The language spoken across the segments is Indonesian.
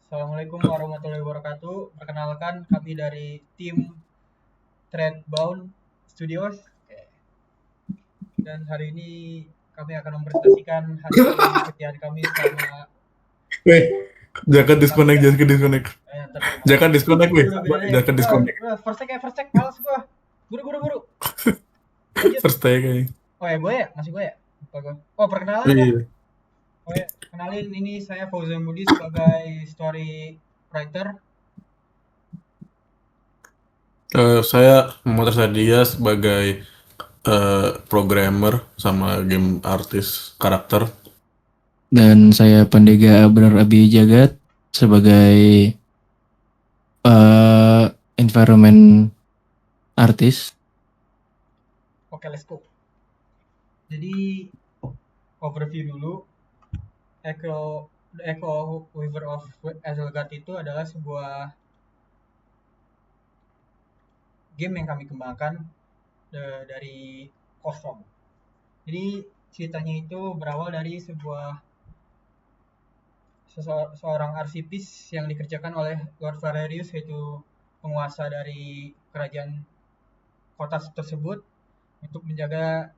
Assalamualaikum warahmatullahi wabarakatuh. Perkenalkan kami dari tim Threadbound Studios. Dan hari ini kami akan mempresentasikan hasil kerjaan kami selama Weh, jangan disconnect. Jangan disconnect, weh. Jangan disconnect. First take, males gua. Buru. First take aja. Oh ya, gue ya? Masih gue ya? Lupa gue. Oh, perkenalan ya? Iya. Oh ya, kenalin ini saya Fauzan Budi sebagai story writer. Saya Motor Sadia sebagai programmer sama game artis karakter. Dan saya Pandega Benar Abi Jagat sebagai environment artist. Oke, let's go. Jadi overview dulu. Echo Weaver of Azelgard itu adalah sebuah game yang kami kembangkan dari kosong. Jadi ceritanya itu berawal dari seorang arsipis yang dikerjakan oleh Lord Valerius, yaitu penguasa dari kerajaan kota tersebut, untuk menjaga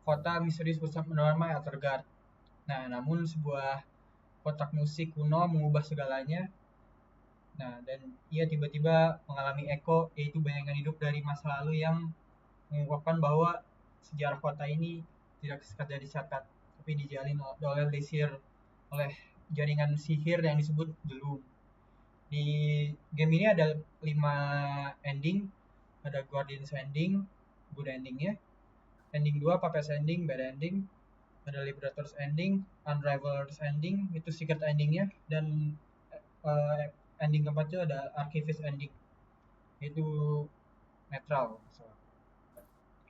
kota misterius bernama Azelgard. Nah, namun sebuah kotak musik kuno mengubah segalanya. Nah, dan ia tiba-tiba mengalami echo, yaitu bayangan hidup dari masa lalu yang mengungkapkan bahwa sejarah kota ini tidak sekadar dicatat, tapi dijalin oleh jaringan sihir yang disebut The Loom. Di game ini ada 5 ending. Ada Guardian's Ending, good endingnya. Ending 2, Puppet's Ending, bad ending. Ada Liberator's Ending, Unraveler's Ending, itu secret endingnya. Dan ending keempat itu ada Archivist Ending, itu netral.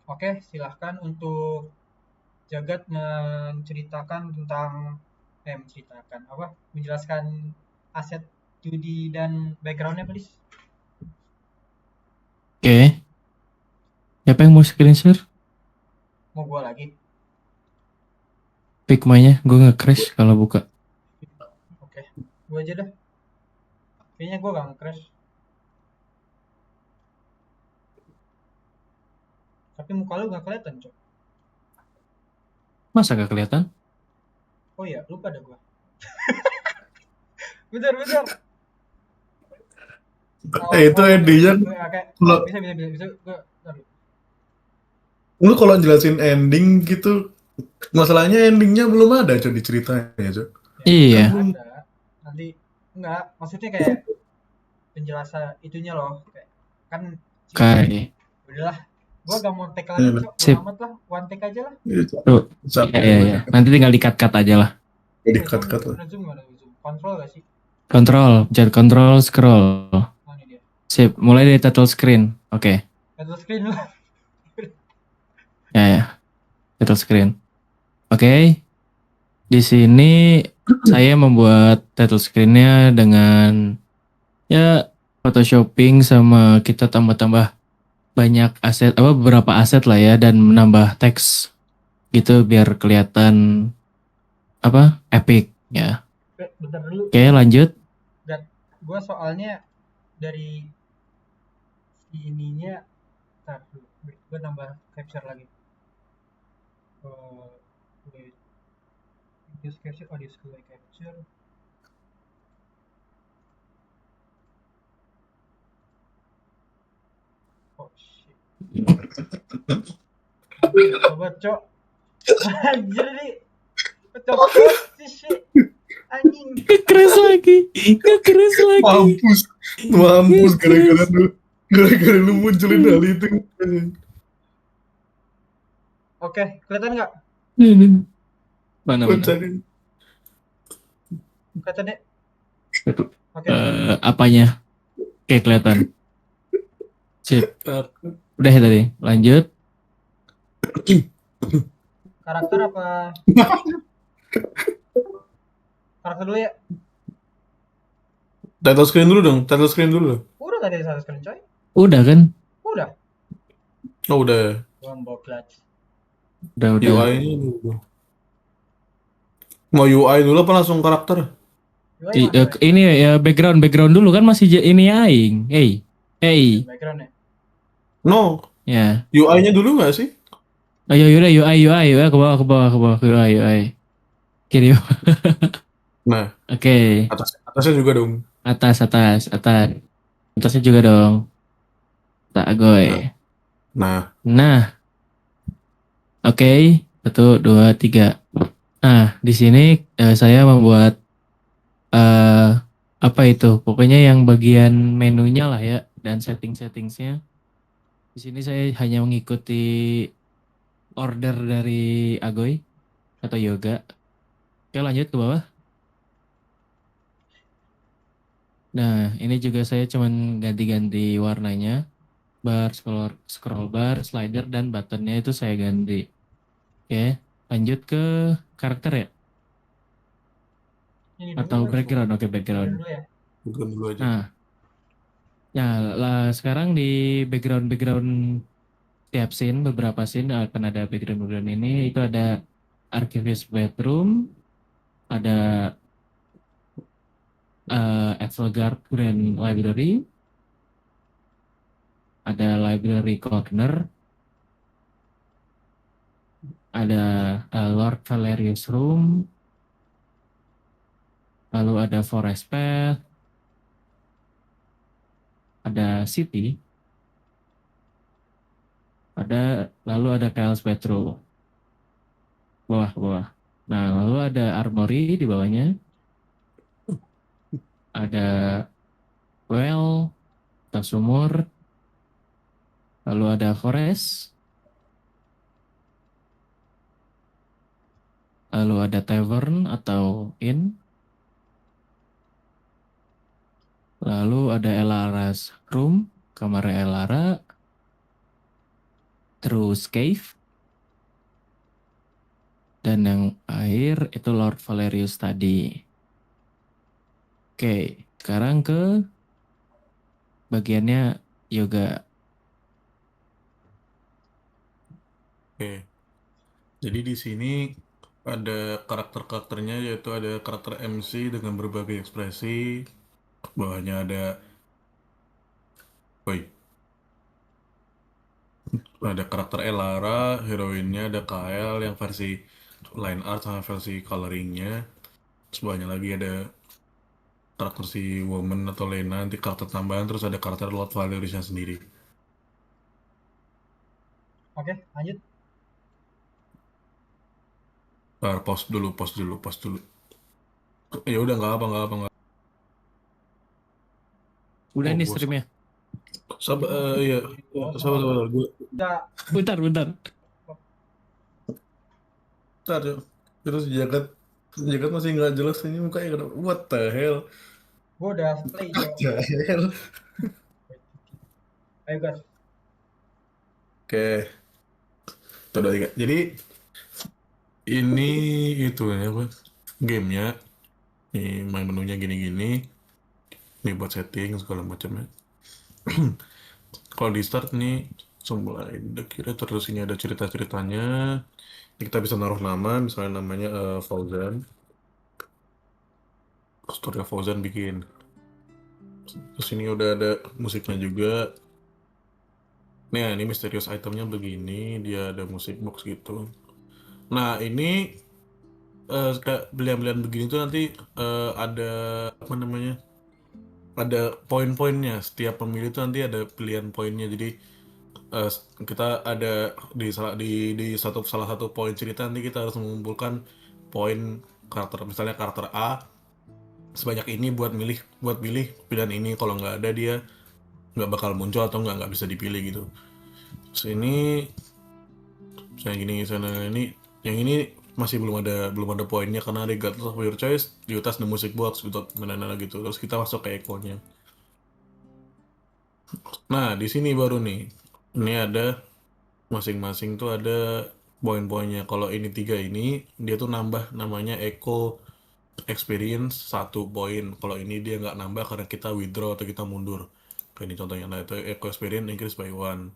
Oke, silahkan untuk Jagat menjelaskan aset 2D dan backgroundnya, please. Oke. Siapa yang mau screen share? Mau gua lagi? Pigma-nya gue nge-crash kalau buka. Oke, gua aja dah. Kayaknya gua gak nge-crash. Tapi muka lu gak kelihatan, Cok. Masa gak kelihatan? Oh iya, lupa dah gua. Bentar. Itu endingnya. Bisa. Lu kalau jelasin ending gitu, masalahnya endingnya belum ada di ceritanya, Cok. Iya. Ada. Nanti enggak, maksudnya kayak penjelasan itunya loh, kan. Oke. Udahlah, gua gak mau take lagi, Cok. Sip. Amat lah, one take aja lah. Iya. Nanti tinggal di-cut aja lah. Di-cut lah. Zoom gimana? Control gak sih? Control, pencet control, scroll. Oh, ini dia. Sip, mulai dari title screen. Oke. Title screen lah. Ya. Title screen. Oke. Di sini saya membuat title screen-nya dengan photoshopping sama kita tambah-tambah banyak aset, beberapa aset lah ya, dan menambah teks gitu biar kelihatan epic ya. Bentar dulu. Oke, lanjut. Dan gue soalnya dari ininya, gue tambah capture lagi. Just capture, audio screen capture. Oh shit. Coba, Cok. Anjir nih. Coba shit. Anjing. Nge-crash lagi. Mampus gara-gara lu munculin hal itu. Oke, kelihatan nggak? Mana? Kelihatan deh. Oke. Apanya? Oke, kelihatan. Sip. Udah ya tadi. Lanjut. Karakter apa? Karakter dulu ya. Title screen dulu dong. Udah tadi title screen, coy. Udah kan? Udah. Oh, udah. Bomboklat. Udah. UI-nya dulu. Mau UI dulu apa langsung karakter? UI mana UI? Ini ya background dulu kan masih ini aing. Background ya. No, Ya. UI-nya dulu nggak sih? Ayo yaudah UI ke bawah ke UI. Kiri. Nah, Oke. atasnya juga dong. Atas. Atasnya juga dong. Tak Nah, agoy. nah, Nah, oke. 1, 2, 3. Nah, di sini saya membuat eh apa itu? Pokoknya yang bagian menunya lah ya dan setting-settingsnya. Di sini saya hanya mengikuti order dari Agoy atau Yoga. Oke, lanjut ke bawah. Nah, ini juga saya cuman ganti-ganti warnanya. Bar, scroll bar, slider, dan buttonnya itu saya ganti. Oke, lanjut ke karakter ya? Ini dulu Atau kan. background? Oke, Ini background. dulu ya. bukan dulu aja. Nah, ya lah sekarang di background tiap scene, beberapa scene akan ada background ini. Itu ada archivist bedroom, ada Edelgard Grand Library, ada library corner, ada Lord Valerius Room, lalu ada Forest Path, ada City, lalu ada Kyle's Bedroom, bawah. Nah, lalu ada Armory di bawahnya, ada Well atau sumur, lalu ada Forest, lalu ada Tavern atau Inn, lalu ada Elara's Room, kamar Elara, terus Cave, dan yang akhir itu Lord Valerius tadi. Oke, sekarang ke bagiannya Yoga. Oke. Jadi di sini ada karakter-karakternya, yaitu ada karakter MC dengan berbagai ekspresi. Bawahnya woi, ada karakter Elara, heroinnya ada KL yang versi line art sama versi coloringnya. Terus bawahnya lagi ada karakter si Woman atau Lena, nanti karakter tambahan, terus ada karakter Lord Valeriusnya sendiri. Oke, lanjut. Pause dulu. Ya udah nggak apa. Udah Oh, nih gue streamnya. sabar, iya, sabar. Gue Kita Bentar. bentar, yuk. Terus jagat masih nggak jelas ini mukanya kenapa? What the hell? gua udah play, Cok. The hell? Ayo, gas. Oke, itu udah tiga. Jadi ini itu ya apa? Gamenya, nih main menunya gini-gini, nih buat setting segala macamnya. Kalau di start nih, langsung mulai kira terus ini ada cerita-ceritanya. Ini kita bisa naruh nama, misalnya namanya Fauzan. Story Fauzan bikin. Terus ini udah ada musiknya juga. Nah, ini misterius itemnya begini, dia ada musik box gitu. Nah, ini kayak belian-belian begini tuh nanti ada apa namanya? Ada poin-poinnya. Setiap pemilih tuh nanti ada pilihan poinnya. Jadi eh, kita ada di salah satu poin cerita nanti kita harus mengumpulkan poin karakter, misalnya karakter A sebanyak ini buat pilih pilihan ini. Kalau nggak ada dia nggak bakal muncul atau nggak bisa dipilih gitu. Terus ini saya gini sana ini yang ini masih belum ada poinnya karena regardless of your choice di atas the music box gitu mana gitu. Terus kita masuk ke echo-nya. Nah, di sini baru nih. Ini ada masing-masing tuh ada poin-poinnya. Kalau ini 3 ini dia tuh nambah namanya echo experience 1 poin. Kalau ini dia nggak nambah karena kita withdraw atau kita mundur. Kayak ini contohnya. Nah, itu echo experience increase by 1.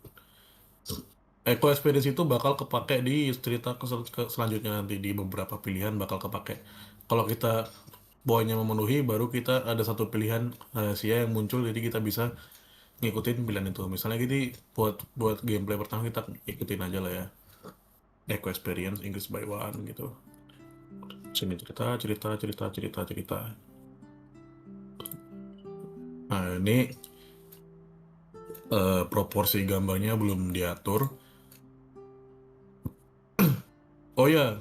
Echo experience itu bakal kepake di cerita selanjutnya nanti di beberapa pilihan bakal kepake. Kalau kita poinnya memenuhi, baru kita ada satu pilihan rahasia yang muncul, jadi kita bisa ngikutin pilihan itu. Misalnya gini, buat gameplay pertama kita ikutin aja lah ya, Echo Experience Increase by 1 gitu. Sini cerita. Nah ini proporsi gambarnya belum diatur. Oh ya,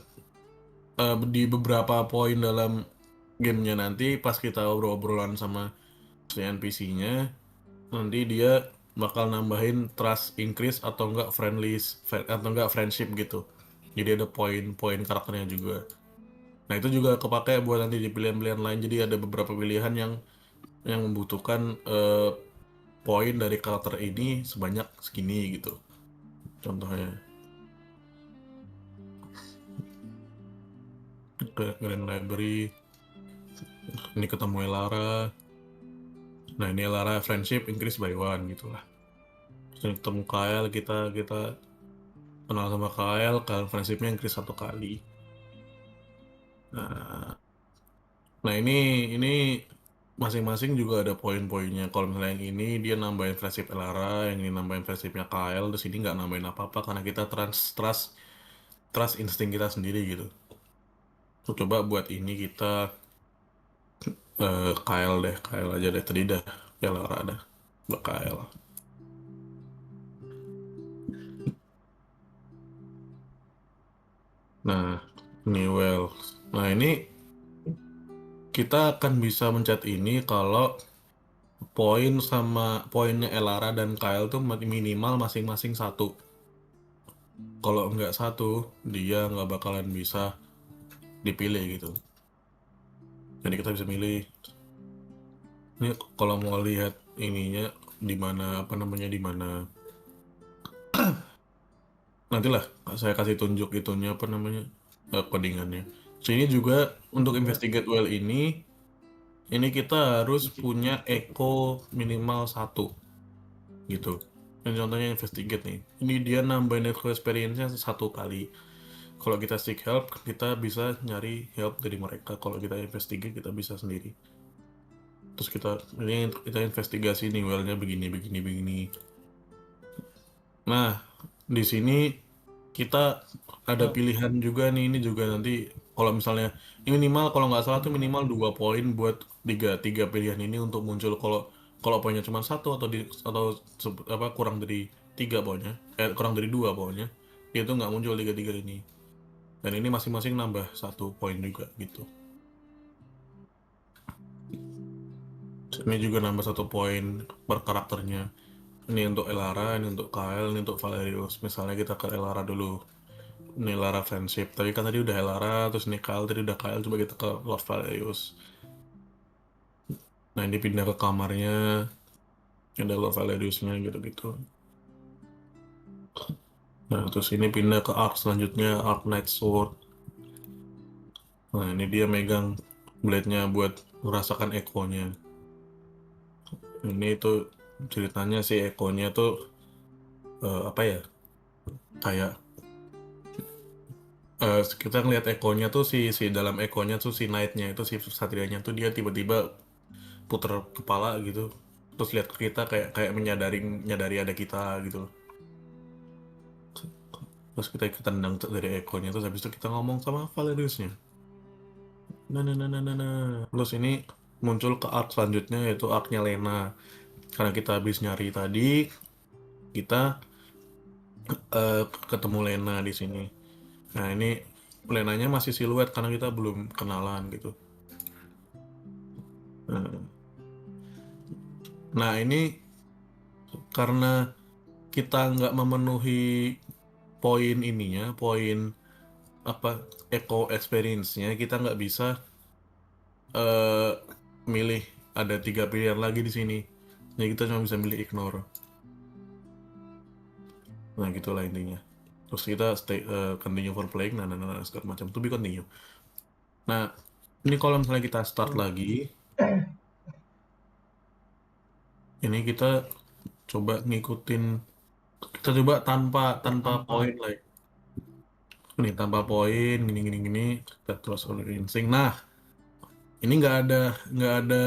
di beberapa poin dalam gamenya nanti pas kita obrol-obrolan sama si NPC-nya, nanti dia bakal nambahin trust increase atau enggak atau enggak friendship gitu. Jadi ada poin-poin karakternya juga. Nah itu juga kepakai buat nanti di pilihan-pilihan lain. Jadi ada beberapa pilihan yang membutuhkan poin dari karakter ini sebanyak segini gitu. Contohnya ke Grand Library, ini ketemu Elara. Nah ini Elara friendship increase by 1 gitu lah. Terus ketemu Kyle, kita kenal sama Kyle friendshipnya increase 1 kali. Nah, nah ini masing-masing juga ada poin-poinnya. Kalau misalnya yang ini dia nambahin friendship Elara, yang ini nambahin friendshipnya Kyle, terus ini nggak nambahin apa-apa karena kita trust insting kita sendiri gitu. Coba buat ini kita Kyle aja deh, tadi dah Elara dah, buat Kyle. Nah, Newell. Nah ini kita akan bisa mencet ini kalau poinnya Elara dan Kyle tuh minimal masing-masing 1. Kalau nggak 1, dia nggak bakalan bisa dipilih gitu. Jadi kita bisa milih. Ini kalau mau lihat ininya di mana di mana. Nantilah saya kasih tunjuk itunya codingannya. Sini juga untuk investigate well ini kita harus punya echo minimal 1 gitu. Dan contohnya investigate nih. Ini dia nambahin echo experience-nya 1 kali. Kalau kita seek help, kita bisa nyari help dari mereka. Kalau kita investigate, kita bisa sendiri. Terus kita investigasi nih, well-nya begini. Nah, di sini kita ada pilihan juga nih. Ini juga nanti kalau misalnya ini minimal, kalau nggak salah tuh minimal 2 poin buat tiga pilihan ini untuk muncul. Kalau poinnya cuma 1 atau kurang dari 3 poinnya, kurang dari 2 poinnya, itu nggak muncul tiga ini. Dan ini masing-masing nambah 1 poin juga gitu. Ini juga nambah 1 poin per karakternya. Ini untuk Elara, ini untuk Kyle, ini untuk Valerius. Misalnya kita ke Elara dulu. Ini Elara friendship. Tapi kan tadi udah Elara, terus ini Kyle, tadi udah Kyle. Coba kita ke Lord Valerius. Nah ini pindah ke kamarnya. Ada Lord Valeriusnya gitu-gitu. Nah terus ini pindah ke arc selanjutnya, Arc Knight Sword. Nah ini dia megang blade-nya buat merasakan echo-nya. Ini tuh ceritanya si echo-nya tuh apa ya, kayak kita ngeliat echo-nya tuh si dalam echo-nya tuh si knight-nya itu, si satrianya tuh dia tiba-tiba puter kepala gitu, terus lihat ke kita kayak menyadari ada kita gitu. Terus kita tendang dari echo-nya, terus habis itu kita ngomong sama Valerius-nya. Nah. Terus ini muncul ke arc selanjutnya, yaitu arc-nya Lena. Karena kita habis nyari tadi, kita ketemu Lena di sini. Nah ini Lenanya masih siluet karena kita belum kenalan gitu. Nah ini karena kita nggak memenuhi poin echo experience-nya, kita nggak bisa milih. Ada 3 pilihan lagi di sini. Jadi kita cuma bisa milih ignore. Nah gitulah intinya. Terus kita continue for playing, segala macam, to be continue. Nah ini kalau misalnya kita start lagi, ini kita coba ngikutin, kita coba tanpa poin lah. Ini tanpa poin, gini, kita terus insting. Nah ini nggak ada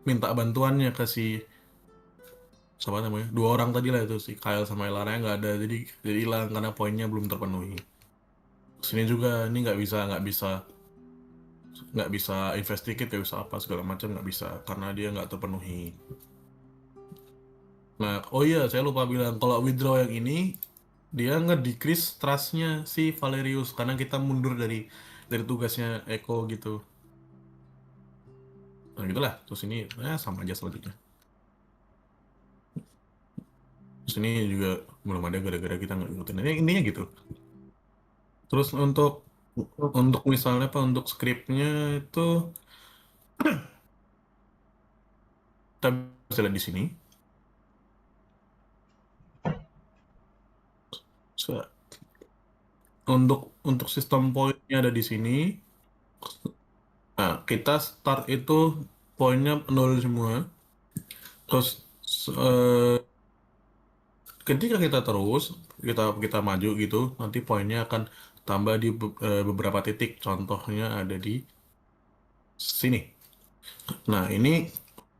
minta bantuannya ke si siapa namanya, dua orang tadi lah, itu si Kyle sama Elara nggak ada, jadi hilang karena poinnya belum terpenuhi. Sini juga ini nggak bisa investigate, nggak bisa apa segala macam, nggak bisa karena dia nggak terpenuhi. Nah, oh iya, saya lupa bilang kalau withdraw yang ini dia nge-decrease trustnya si Valerius karena kita mundur dari tugasnya Eko gitu. Nah gitulah. Terus ini sama aja selanjutnya. Terus ini juga belum ada gara-gara kita nggak ngikutin. Ini intinya gitu. Terus untuk misalnya apa, untuk skripnya itu kita bisa lihat di sini. So, untuk sistem poinnya ada di sini. Nah, kita start itu poinnya 0 semua. Terus eh, ketika kita terus kita maju gitu, nanti poinnya akan tambah di beberapa titik. Contohnya ada di sini. Nah, ini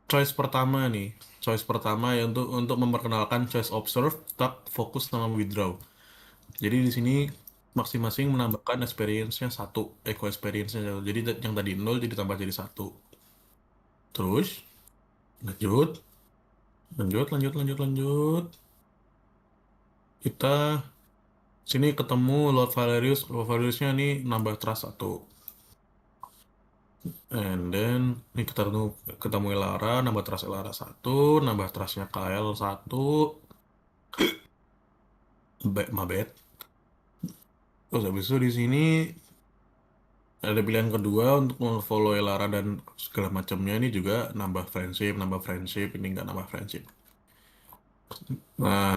choice pertama nih. Choice pertama ya untuk memperkenalkan choice observe, tak fokus sama withdraw. Jadi di sini masing-masing menambahkan experience-nya satu, eco experience-nya satu. Jadi yang tadi 0 jadi tambah jadi satu. Terus lanjut, lanjut, lanjut, lanjut, lanjut. Kita sini ketemu Lord Valerius. Lord Valeriusnya nih nambah trust satu. And then ini kita ketemu Elara, nambah trust Elara satu, nambah trustnya KL satu, Mabet. Terus habis itu di sini ada pilihan kedua untuk follow Elara dan segala macamnya, ini juga nambah friendship, ini nggak nambah friendship. Nah,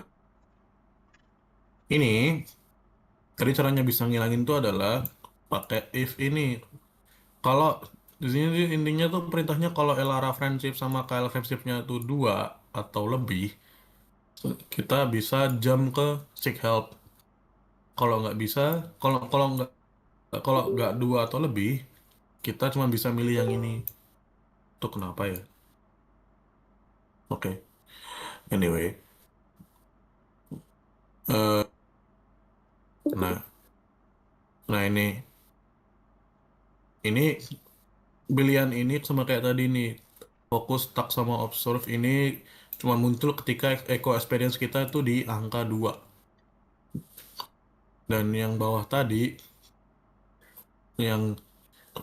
ini tadi caranya bisa ngilangin itu adalah pakai if ini. Kalau di sini sih intinya tuh perintahnya kalau Elara friendship sama KL friendshipnya tuh 2 atau lebih, kita bisa jump ke seek help. Kalau nggak bisa, kalau kalau nggak 2 atau lebih, kita cuma bisa milih yang ini. Itu kenapa ya? Oke. Anyway, eh nah, nah ini pilihan ini sama kayak tadi nih. Fokus tak sama observe ini cuma muncul ketika eco experience kita itu di angka 2. Dan yang bawah tadi, yang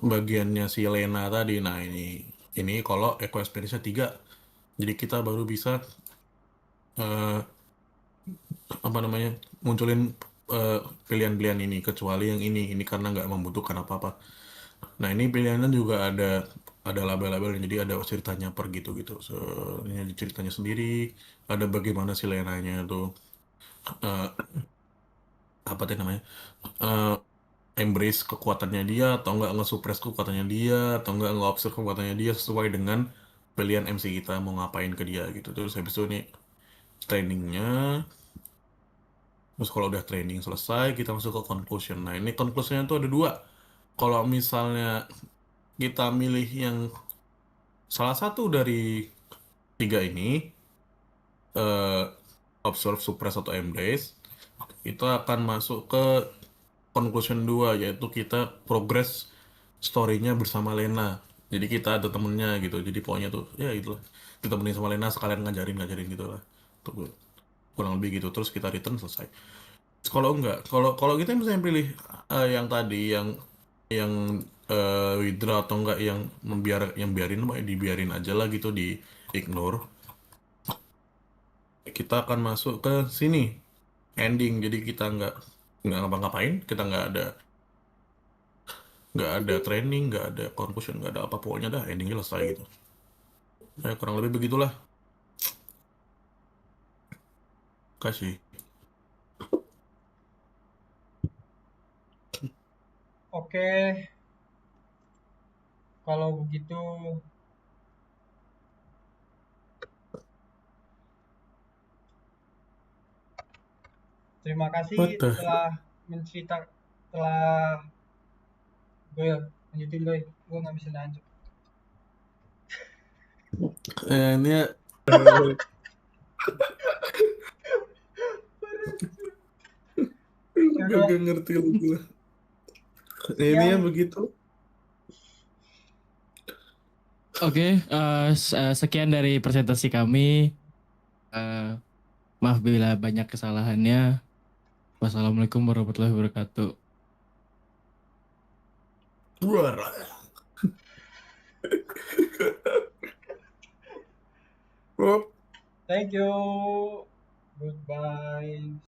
bagiannya si Lena tadi, nah ini kalau eco experience-nya 3. Jadi kita baru bisa eh, apa namanya, munculin eh, pilihan-pilihan ini, kecuali yang ini karena nggak membutuhkan apa-apa. Nah, ini pilihannya juga ada label-labelnya, jadi ada ceritanya per gitu-gitu. So, ini ada ceritanya sendiri, ada bagaimana si Lenanya tuh eh, apa tuh namanya, eh, embrace kekuatannya dia atau nggak nge-suppress kekuatannya dia atau nggak nge-observe kekuatannya dia sesuai dengan pilihan MC kita mau ngapain ke dia gitu. Terus habis itu nih trainingnya. Terus kalau udah training selesai, kita masuk ke conclusion. Nah, ini conclusionnya tuh ada 2. Kalau misalnya kita milih yang salah satu dari 3 ini, eh, observe, suppress, atau embrace, itu akan masuk ke conclusion 2, yaitu kita progress story-nya bersama Lena. Jadi kita ada temennya gitu. Jadi pokoknya tuh, ya itulah. Ditemenin sama Lena sekalian ngajarin gitu lah. Tuh, kurang lebih gitu. Terus kita return selesai. Kalau enggak, kalau kita misalnya pilih yang tadi, yang withdraw atau enggak, yang biarin, dibiarin aja lah gitu, di ignore, kita akan masuk ke sini ending. Jadi kita nggak ngapa-ngapain, kita nggak ada training, nggak ada conclusion, nggak ada apa, pokoknya dah endingnya selesai gitu. Kurang lebih begitulah. Kasih. Oke, kalau begitu terima kasih What the? telah gue Lanjutin guys, gue nggak bisa lanjut. Ini ya, Yaudah, gak ngerti lu gue. Ini ya sekian. begitu. Oke, sekian dari presentasi kami. Eh, Maaf bila banyak kesalahannya. Wassalamualaikum warahmatullahi wabarakatuh. Bro. Thank you. Goodbye.